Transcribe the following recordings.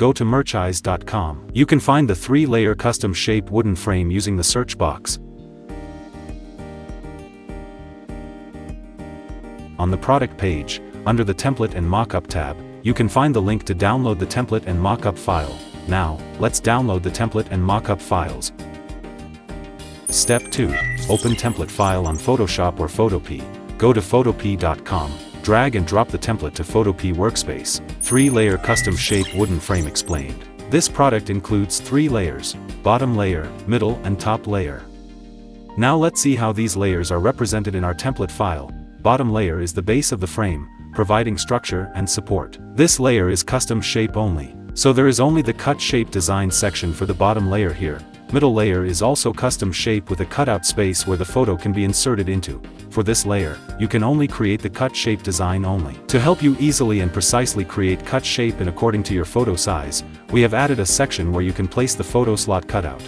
go to merchize.com. You can find the 3-layer custom shape wooden frame using the search box. On the product page, under the Template and Mockup tab, you can find the link to download the template and mockup file. Now, let's download the template and mockup files. Step 2. Open template file on Photoshop or Photopea. Go to photopea.com, drag and drop the template to Photopea workspace. 3-layer custom shape wooden frame explained. This product includes 3 layers, bottom layer, middle and top layer. Now let's see how these layers are represented in our template file. Bottom layer is the base of the frame, providing structure and support. This layer is custom shape only, so there is only the cut shape design section for the bottom layer here. Middle layer is also custom shape with a cutout space where the photo can be inserted into. For this layer, you can only create the cut shape design only. To help you easily and precisely create cut shape and according to your photo size, we have added a section where you can place the photo slot cutout.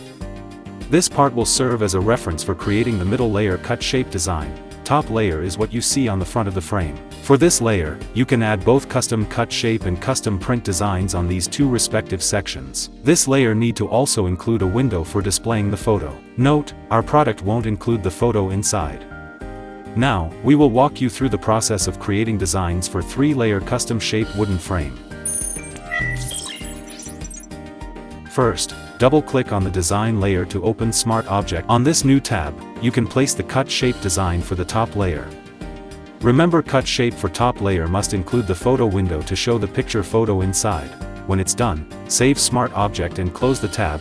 This part will serve as a reference for creating the middle layer cut shape design. Top layer is what you see on the front of the frame. For this layer, you can add both custom cut shape and custom print designs on these 2 respective sections. This layer need to also include a window for displaying the photo. Note, our product won't include the photo inside. Now, we will walk you through the process of creating designs for 3-layer custom shape wooden frame. First, double-click on the design layer to open Smart Object. On this new tab, you can place the cut shape design for the top layer. Remember, cut shape for top layer must include the photo window to show the picture photo inside. When it's done, save Smart Object and close the tab.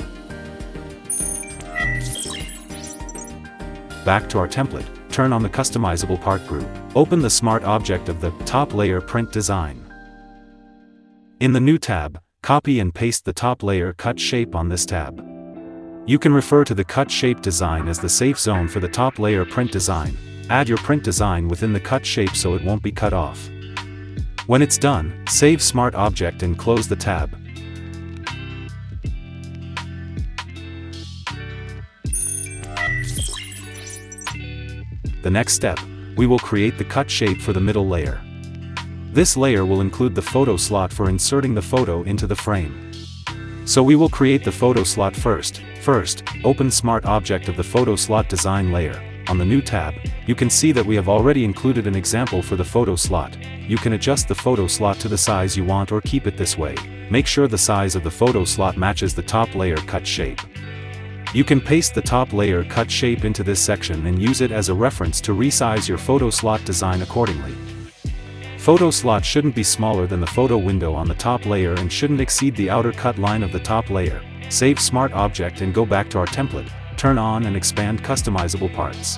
Back to our template, turn on the customizable part group. Open the Smart Object of the top layer print design. In the new tab, copy and paste the top layer cut shape on this tab. You can refer to the cut shape design as the safe zone for the top layer print design. Add your print design within the cut shape so it won't be cut off. When it's done, save Smart Object and close the tab. The next step, we will create the cut shape for the middle layer. This layer will include the photo slot for inserting the photo into the frame. So we will create the photo slot first. First, open Smart Object of the photo slot design layer. On the new tab, you can see that we have already included an example for the photo slot. You can adjust the photo slot to the size you want or keep it this way. Make sure the size of the photo slot matches the top layer cut shape. You can paste the top layer cut shape into this section and use it as a reference to resize your photo slot design accordingly. Photo slot shouldn't be smaller than the photo window on the top layer and shouldn't exceed the outer cut line of the top layer. Save Smart Object and go back to our template, turn on and expand customizable parts.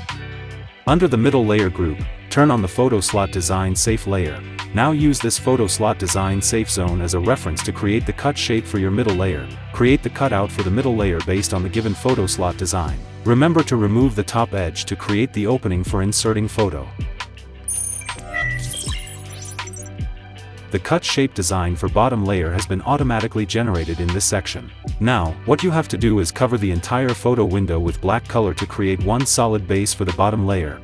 Under the middle layer group, turn on the photo slot design safe layer. Now use this photo slot design safe zone as a reference to create the cut shape for your middle layer. Create the cutout for the middle layer based on the given photo slot design. Remember to remove the top edge to create the opening for inserting photo. The cut shape design for bottom layer has been automatically generated in this section. Now, what you have to do is cover the entire photo window with black color to create one solid base for the bottom layer.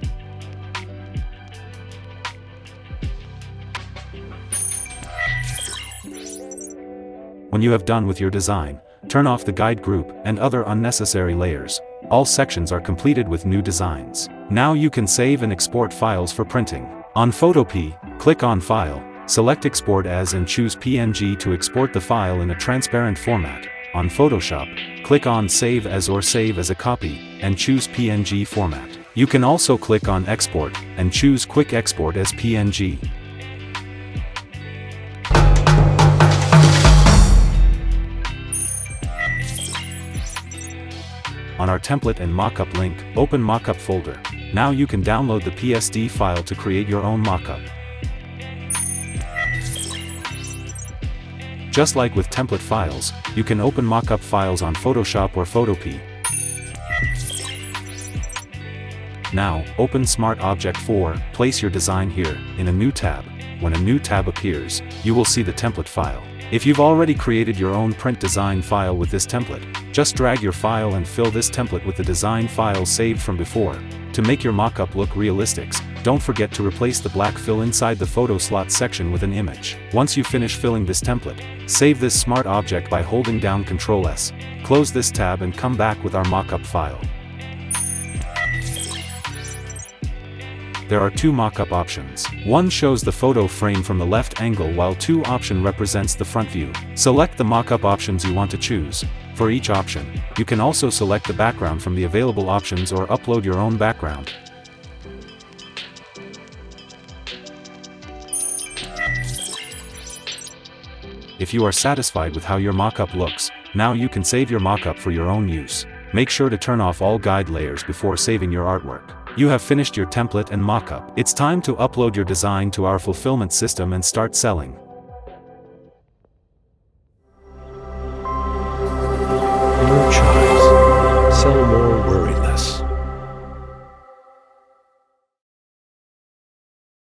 When you have done with your design, turn off the guide group and other unnecessary layers. All sections are completed with new designs. Now you can save and export files for printing. On Photopea, click on File, select Export As and choose PNG to export the file in a transparent format. On Photoshop, click on Save As or Save as a Copy, and choose PNG format. You can also click on Export, and choose Quick Export as PNG. On our template and mockup link, open Mockup folder. Now you can download the PSD file to create your own mockup. Just like with template files, you can open mockup files on Photoshop or Photopea. Now, open Smart Object 4, place your design here, in a new tab. When a new tab appears, you will see the template file. If you've already created your own print design file with this template, just drag your file and fill this template with the design file saved from before. To make your mockup look realistic, don't forget to replace the black fill inside the photo slot section with an image. Once you finish filling this template, save this smart object by holding down Ctrl+S. Close this tab and come back with our mockup file. There are two mockup options. One shows the photo frame from the left angle while 2 option represents the front view. Select the mockup options you want to choose. For each option, you can also select the background from the available options or upload your own background. If you are satisfied with how your mockup looks, now you can save your mockup for your own use. Make sure to turn off all guide layers before saving your artwork. You have finished your template and mockup. It's time to upload your design to our fulfillment system and start selling. Your choice. Sell more